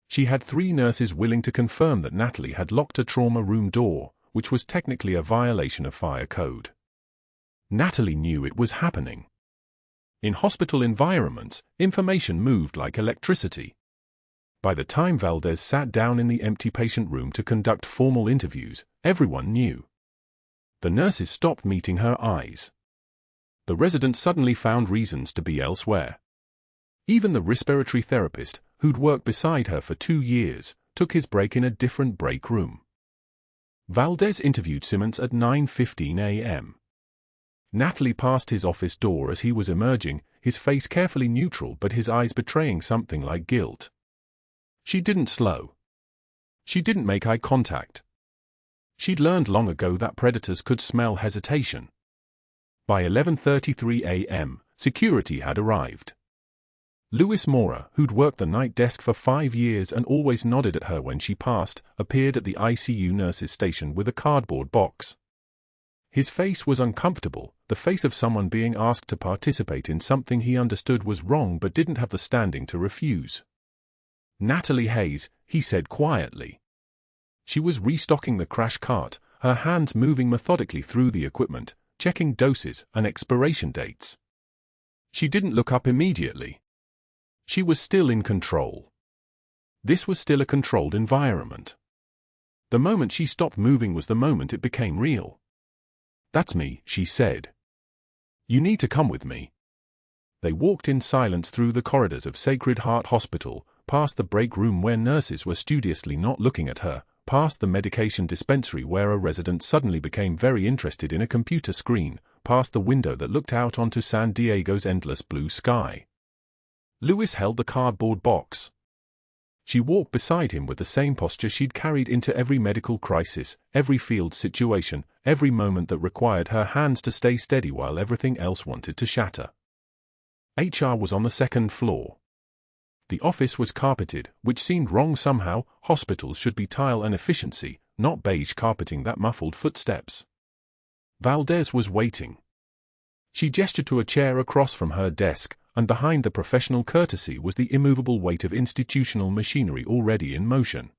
She had 3 nurses willing to confirm that Natalie had locked a trauma room door, which was technically a violation of fire code. Natalie knew it was happening. In hospital environments, information moved like electricity. By the time Valdez sat down in the empty patient room to conduct formal interviews, everyone knew. The nurses stopped meeting her eyes. The residents suddenly found reasons to be elsewhere. Even the respiratory therapist, who'd worked beside her for 2 years, took his break in a different break room. Valdez interviewed Simmons at 9:15 a.m. Natalie passed his office door as he was emerging, his face carefully neutral but his eyes betraying something like guilt. She didn't slow. She didn't make eye contact. She'd learned long ago that predators could smell hesitation. By 11:33 a.m., security had arrived. Louis Mora, who'd worked the night desk for 5 years and always nodded at her when she passed, appeared at the ICU nurse's station with a cardboard box. His face was uncomfortable, the face of someone being asked to participate in something he understood was wrong but didn't have the standing to refuse. Natalie Hayes, he said quietly. She was restocking the crash cart, her hands moving methodically through the equipment, checking doses and expiration dates. She didn't look up immediately. She was still in control. This was still a controlled environment. The moment she stopped moving was the moment it became real. "That's me," she said. "You need to come with me." They walked in silence through the corridors of Sacred Heart Hospital, past the break room where nurses were studiously not looking at her, past the medication dispensary where a resident suddenly became very interested in a computer screen, past the window that looked out onto San Diego's endless blue sky. Louis held the cardboard box. She walked beside him with the same posture she'd carried into every medical crisis, every field situation, every moment that required her hands to stay steady while everything else wanted to shatter. HR was on the 2nd floor. The office was carpeted, which seemed wrong somehow. Hospitals should be tile and efficiency, not beige carpeting that muffled footsteps. Valdez was waiting. She gestured to a chair across from her desk, and behind the professional courtesy was the immovable weight of institutional machinery already in motion.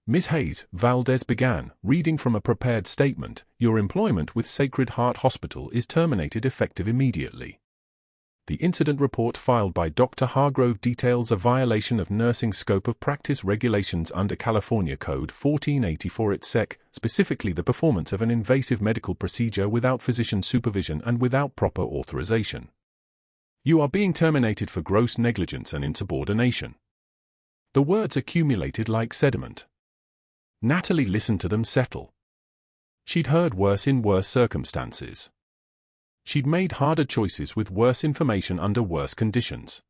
"Ms. Hayes," Valdez began, reading from a prepared statement, "your employment with Sacred Heart Hospital is terminated effective immediately. The incident report filed by Dr. Hargrove details a violation of nursing scope of practice regulations under California Code 1484 et sec., specifically the performance of an invasive medical procedure without physician supervision and without proper authorization. You are being terminated for gross negligence and insubordination." The words accumulated like sediment. Natalie listened to them settle. She'd heard worse in worse circumstances. She'd made harder choices with worse information under worse conditions.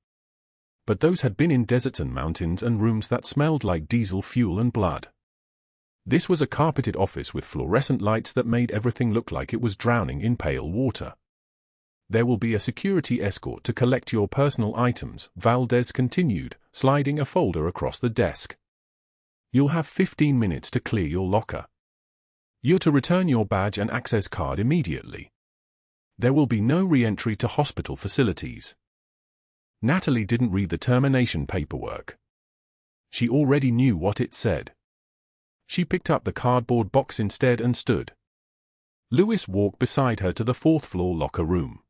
But those had been in deserts and mountains and rooms that smelled like diesel fuel and blood. This was a carpeted office with fluorescent lights that made everything look like it was drowning in pale water. "There will be a security escort to collect your personal items," Valdez continued, sliding a folder across the desk. "You'll have 15 minutes to clear your locker. You're to return your badge and access card immediately. There will be no re-entry to hospital facilities." Natalie didn't read the termination paperwork. She already knew what it said. She picked up the cardboard box instead and stood. Louis walked beside her to the 4th floor locker room.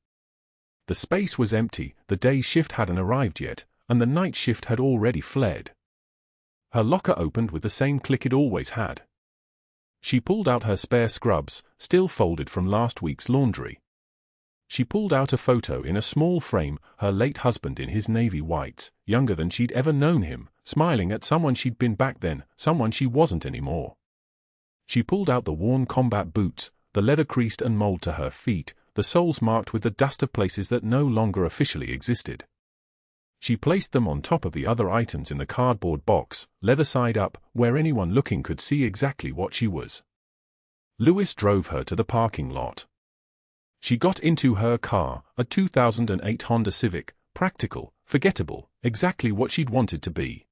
The space was empty, the day shift hadn't arrived yet, and the night shift had already fled. Her locker opened with the same click it always had. She pulled out her spare scrubs, still folded from last week's laundry. She pulled out a photo in a small frame, her late husband in his navy whites, younger than she'd ever known him, smiling at someone she'd been back then, someone she wasn't anymore. She pulled out the worn combat boots, the leather creased and mold to her feet, the soles marked with the dust of places that no longer officially existed. She placed them on top of the other items in the cardboard box, leather side up, where anyone looking could see exactly what she was. Lewis drove her to the parking lot. She got into her car, a 2008 Honda Civic, practical, forgettable, exactly what she'd wanted to be.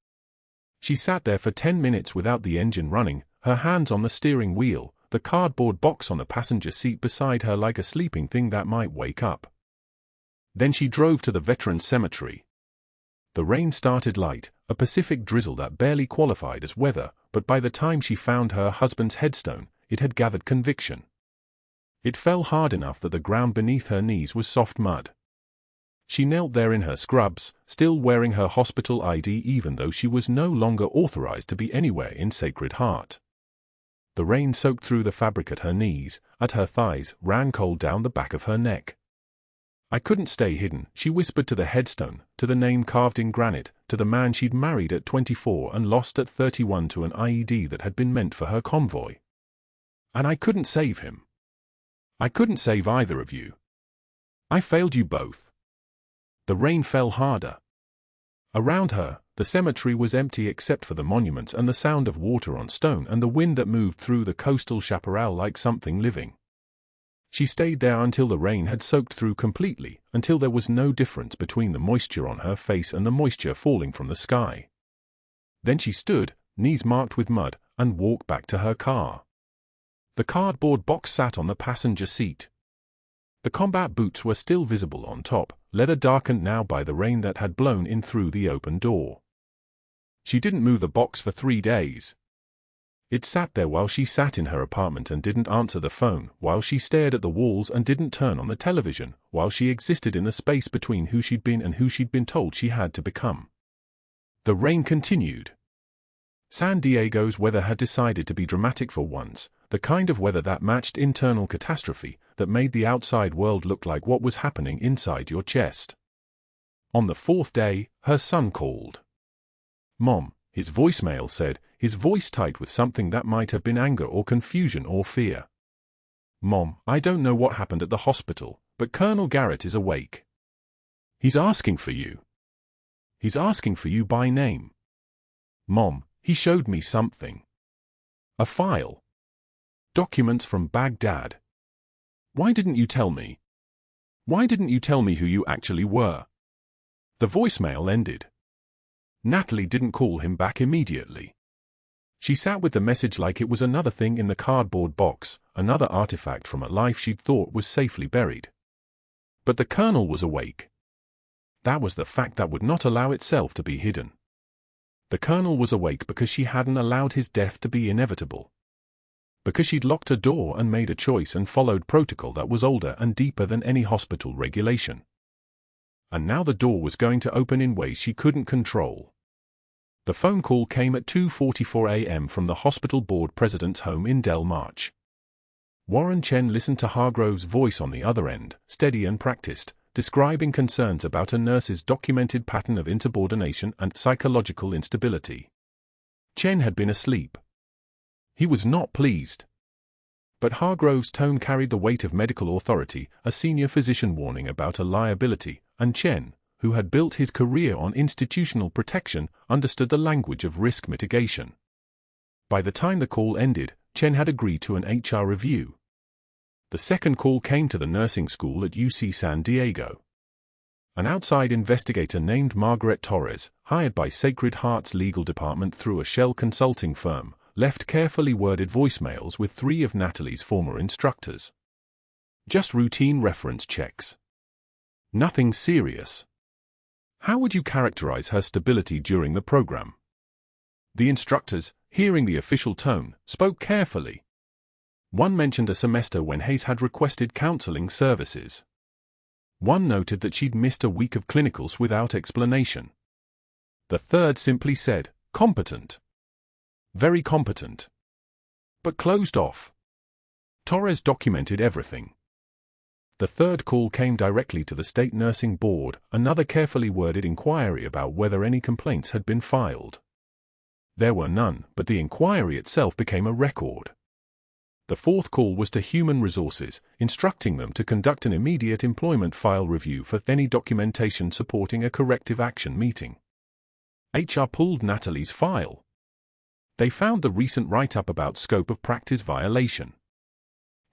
She sat there for 10 minutes without the engine running, her hands on the steering wheel, the cardboard box on the passenger seat beside her like a sleeping thing that might wake up. Then she drove to the Veterans Cemetery. The rain started light, a Pacific drizzle that barely qualified as weather, but by the time she found her husband's headstone, it had gathered conviction. It fell hard enough that the ground beneath her knees was soft mud. She knelt there in her scrubs, still wearing her hospital ID even though she was no longer authorized to be anywhere in Sacred Heart. The rain soaked through the fabric at her knees, at her thighs, ran cold down the back of her neck. I couldn't stay hidden, she whispered to the headstone, to the name carved in granite, to the man she'd married at 24 and lost at 31 to an IED that had been meant for her convoy. And I couldn't save him. I couldn't save either of you. I failed you both. The rain fell harder. Around her, the cemetery was empty except for the monuments and the sound of water on stone and the wind that moved through the coastal chaparral like something living. She stayed there until the rain had soaked through completely, until there was no difference between the moisture on her face and the moisture falling from the sky. Then she stood, knees marked with mud, and walked back to her car. The cardboard box sat on the passenger seat. The combat boots were still visible on top, leather darkened now by the rain that had blown in through the open door. She didn't move the box for 3 days. It sat there while she sat in her apartment and didn't answer the phone, while she stared at the walls and didn't turn on the television, while she existed in the space between who she'd been and who she'd been told she had to become. The rain continued. San Diego's weather had decided to be dramatic for once, the kind of weather that matched internal catastrophe, that made the outside world look like what was happening inside your chest. On the 4th day, her son called. "Mom," his voicemail said, his voice tight with something that might have been anger or confusion or fear. "Mom, I don't know what happened at the hospital, but Colonel Garrett is awake. He's asking for you. He's asking for you by name. Mom, he showed me something. A file. Documents from Baghdad. Why didn't you tell me? Why didn't you tell me who you actually were?" The voicemail ended. Natalie didn't call him back immediately. She sat with the message like it was another thing in the cardboard box, another artifact from a life she'd thought was safely buried. But the Colonel was awake. That was the fact that would not allow itself to be hidden. The Colonel was awake because she hadn't allowed his death to be inevitable. Because she'd locked a door and made a choice and followed protocol that was older and deeper than any hospital regulation. And now the door was going to open in ways she couldn't control. The phone call came at 2:44 a.m. from the hospital board president's home in Del March. Warren Chen listened to Hargrove's voice on the other end, steady and practiced, describing concerns about a nurse's documented pattern of insubordination and psychological instability. Chen had been asleep. He was not pleased. But Hargrove's tone carried the weight of medical authority, a senior physician warning about a liability, and Chen, who had built his career on institutional protection, understood the language of risk mitigation. By the time the call ended, Chen had agreed to an HR review. The second call came to the nursing school at UC San Diego. An outside investigator named Margaret Torres, hired by Sacred Heart's legal department through a shell consulting firm, left carefully worded voicemails with 3 of Natalie's former instructors. Just routine reference checks. Nothing serious. How would you characterize her stability during the program? The instructors, hearing the official tone, spoke carefully. One mentioned a semester when Hayes had requested counseling services. One noted that she'd missed a week of clinicals without explanation. The third simply said, "Competent. Very competent." but closed off. Torres documented everything. The third call came directly to the State Nursing Board, another carefully worded inquiry about whether any complaints had been filed. There were none, but the inquiry itself became a record. The fourth call was to Human Resources, instructing them to conduct an immediate employment file review for any documentation supporting a corrective action meeting. HR pulled Natalie's file. They found the recent write-up about scope of practice violation.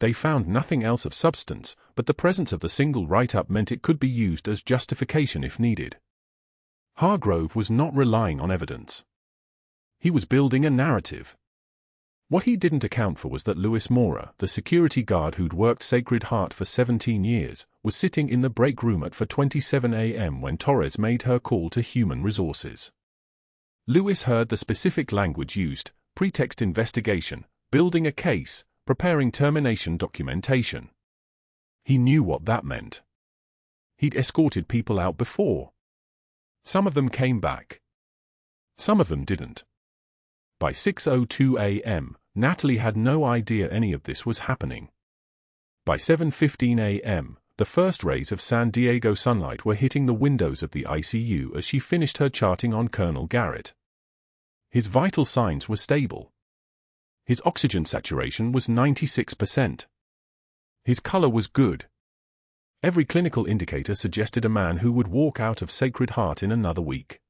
They found nothing else of substance, but the presence of the single write-up meant it could be used as justification if needed. Hargrove was not relying on evidence. He was building a narrative. What he didn't account for was that Louis Mora, the security guard who'd worked Sacred Heart for 17 years, was sitting in the break room at 4:27 a.m. when Torres made her call to Human Resources. Louis heard the specific language used: pretext investigation, building a case, preparing termination documentation. He knew what that meant. He'd escorted people out before. Some of them came back. Some of them didn't. By 6:02 a.m., Natalie had no idea any of this was happening. By 7:15 a.m., the first rays of San Diego sunlight were hitting the windows of the ICU as she finished her charting on Colonel Garrett. His vital signs were stable. His oxygen saturation was 96%. His color was good. Every clinical indicator suggested a man who would walk out of Sacred Heart in another week.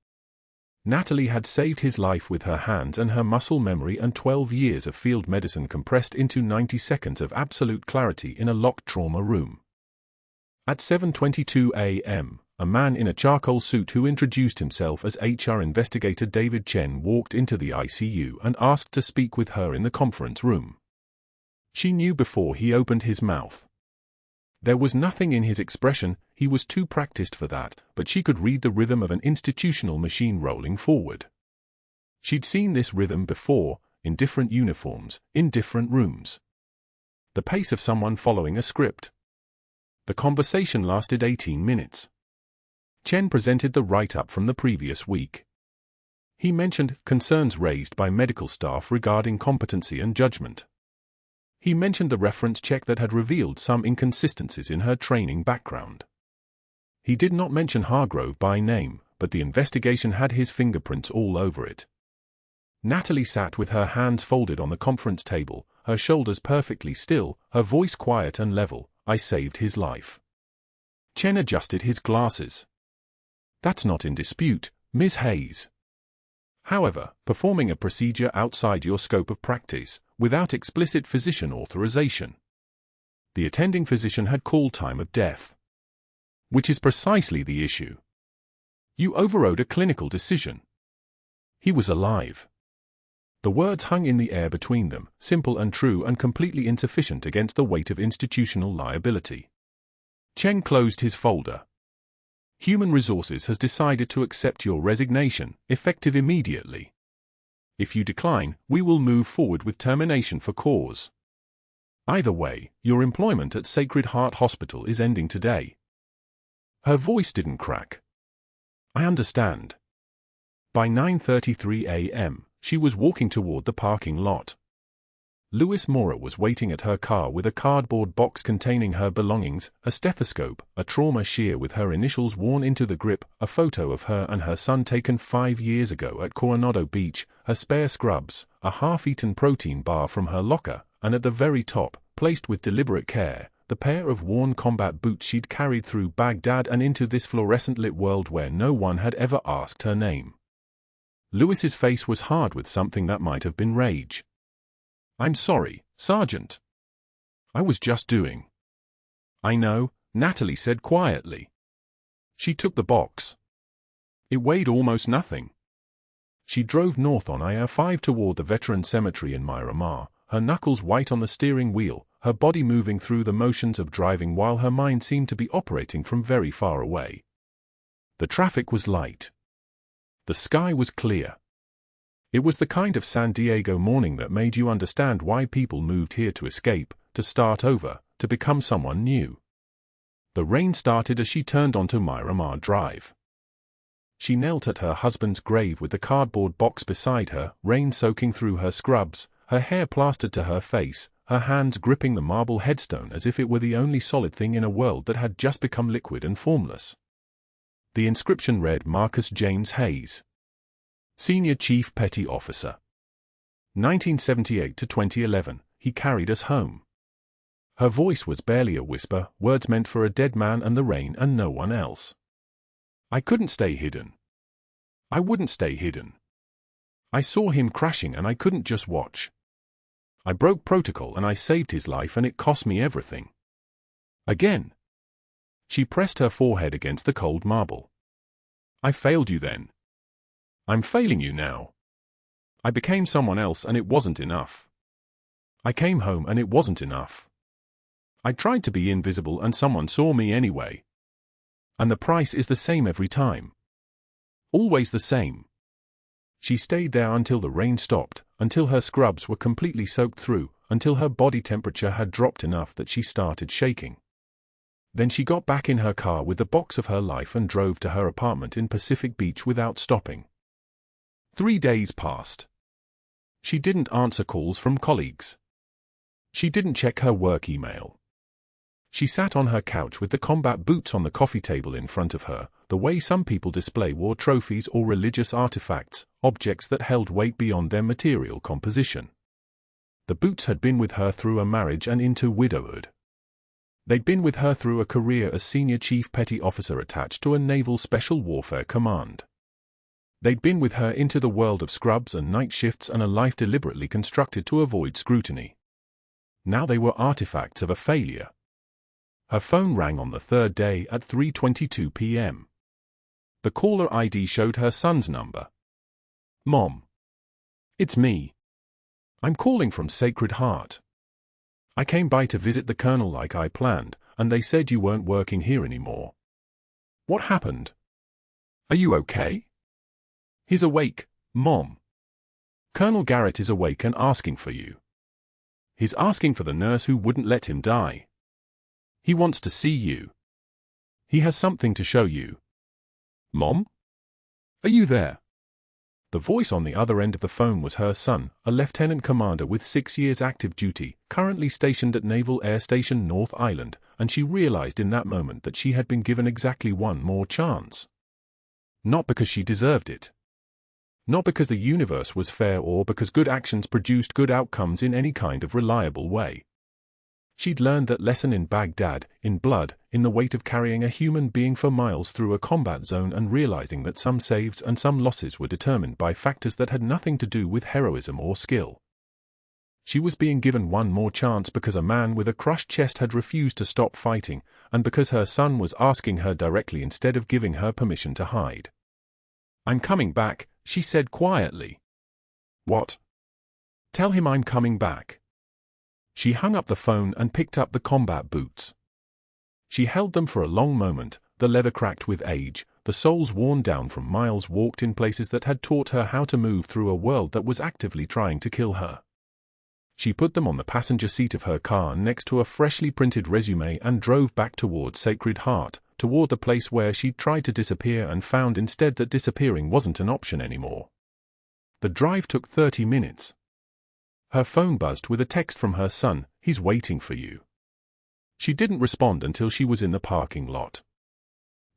Natalie had saved his life with her hands and her muscle memory and 12 years of field medicine compressed into 90 seconds of absolute clarity in a locked trauma room. At 7:22 a.m., a man in a charcoal suit who introduced himself as HR investigator David Chen walked into the ICU and asked to speak with her in the conference room. She knew before he opened his mouth. There was nothing in his expression, he was too practiced for that, but she could read the rhythm of an institutional machine rolling forward. She'd seen this rhythm before, in different uniforms, in different rooms. The pace of someone following a script. The conversation lasted 18 minutes. Chen presented the write-up from the previous week. He mentioned concerns raised by medical staff regarding competency and judgment. He mentioned the reference check that had revealed some inconsistencies in her training background. He did not mention Hargrove by name, but the investigation had his fingerprints all over it. Natalie sat with her hands folded on the conference table, her shoulders perfectly still, her voice quiet and level. "I saved his life." Chen adjusted his glasses. "That's not in dispute, Ms. Hayes. However, performing a procedure outside your scope of practice, without explicit physician authorization. The attending physician had called time of death. Which is precisely the issue. You overrode a clinical decision. He was alive." The words hung in the air between them, simple and true and completely insufficient against the weight of institutional liability. Chen closed his folder. "Human Resources has decided to accept your resignation, effective immediately. If you decline, we will move forward with termination for cause. Either way, your employment at Sacred Heart Hospital is ending today." Her voice didn't crack. "I understand." By 9:33 a.m., she was walking toward the parking lot. Louis Mora was waiting at her car with a cardboard box containing her belongings, a stethoscope, a trauma shear with her initials worn into the grip, a photo of her and her son taken 5 years ago at Coronado Beach, her spare scrubs, a half-eaten protein bar from her locker, and at the very top, placed with deliberate care, the pair of worn combat boots she'd carried through Baghdad and into this fluorescent-lit world where no one had ever asked her name. Louis's face was hard with something that might have been rage. "I'm sorry, Sergeant. I was just doing." "I know," Natalie said quietly. She took the box. It weighed almost nothing. She drove north on IR-5 toward the veteran cemetery in Miramar, her knuckles white on the steering wheel, her body moving through the motions of driving while her mind seemed to be operating from very far away. The traffic was light. The sky was clear. It was the kind of San Diego morning that made you understand why people moved here to escape, to start over, to become someone new. The rain started as she turned onto Miramar Drive. She knelt at her husband's grave with the cardboard box beside her, rain soaking through her scrubs, her hair plastered to her face, her hands gripping the marble headstone as if it were the only solid thing in a world that had just become liquid and formless. The inscription read Marcus James Hayes, Senior Chief Petty Officer. 1978 to 2011, he carried us home. Her voice was barely a whisper, words meant for a dead man and the rain and no one else. I couldn't stay hidden. I wouldn't stay hidden. I saw him crashing and I couldn't just watch. I broke protocol and I saved his life and it cost me everything. Again. She pressed her forehead against the cold marble. I failed you then. I'm failing you now. I became someone else and it wasn't enough. I came home and it wasn't enough. I tried to be invisible and someone saw me anyway. And the price is the same every time. Always the same. She stayed there until the rain stopped, until her scrubs were completely soaked through, until her body temperature had dropped enough that she started shaking. Then she got back in her car with the box of her life and drove to her apartment in Pacific Beach without stopping. 3 days passed. She didn't answer calls from colleagues. She didn't check her work email. She sat on her couch with the combat boots on the coffee table in front of her, the way some people display war trophies or religious artifacts, objects that held weight beyond their material composition. The boots had been with her through a marriage and into widowhood. They'd been with her through a career as Senior Chief Petty Officer attached to a Naval Special Warfare Command. They'd been with her into the world of scrubs and night shifts and a life deliberately constructed to avoid scrutiny. Now they were artifacts of a failure. Her phone rang on the third day at 3:22 p.m. The caller ID showed her son's number. Mom. It's me. I'm calling from Sacred Heart. I came by to visit the colonel like I planned, and they said you weren't working here anymore. What happened? Are you okay? He's awake, Mom. Colonel Garrett is awake and asking for you. He's asking for the nurse who wouldn't let him die. He wants to see you. He has something to show you. Mom? Are you there? The voice on the other end of the phone was her son, a lieutenant commander with 6 years active duty, currently stationed at Naval Air Station North Island, and she realized in that moment that she had been given exactly one more chance. Not because she deserved it. Not because the universe was fair or because good actions produced good outcomes in any kind of reliable way. She'd learned that lesson in Baghdad, in blood, in the weight of carrying a human being for miles through a combat zone and realizing that some saves and some losses were determined by factors that had nothing to do with heroism or skill. She was being given one more chance because a man with a crushed chest had refused to stop fighting, and because her son was asking her directly instead of giving her permission to hide. I'm coming back, she said quietly. What? Tell him I'm coming back. She hung up the phone and picked up the combat boots. She held them for a long moment, the leather cracked with age, the soles worn down from miles walked in places that had taught her how to move through a world that was actively trying to kill her. She put them on the passenger seat of her car next to a freshly printed resume and drove back toward Sacred Heart, toward the place where she'd tried to disappear and found instead that disappearing wasn't an option anymore. The drive took 30 minutes. Her phone buzzed with a text from her son, "He's waiting for you." She didn't respond until she was in the parking lot.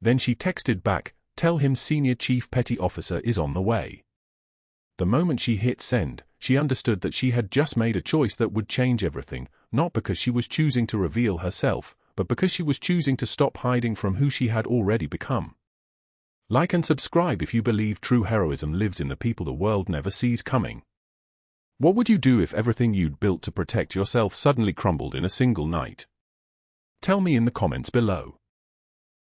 Then she texted back, "Tell him Senior Chief Petty Officer is on the way." The moment she hit send, she understood that she had just made a choice that would change everything, not because she was choosing to reveal herself, but because she was choosing to stop hiding from who she had already become. Like and subscribe if you believe true heroism lives in the people the world never sees coming. What would you do if everything you'd built to protect yourself suddenly crumbled in a single night? Tell me in the comments below.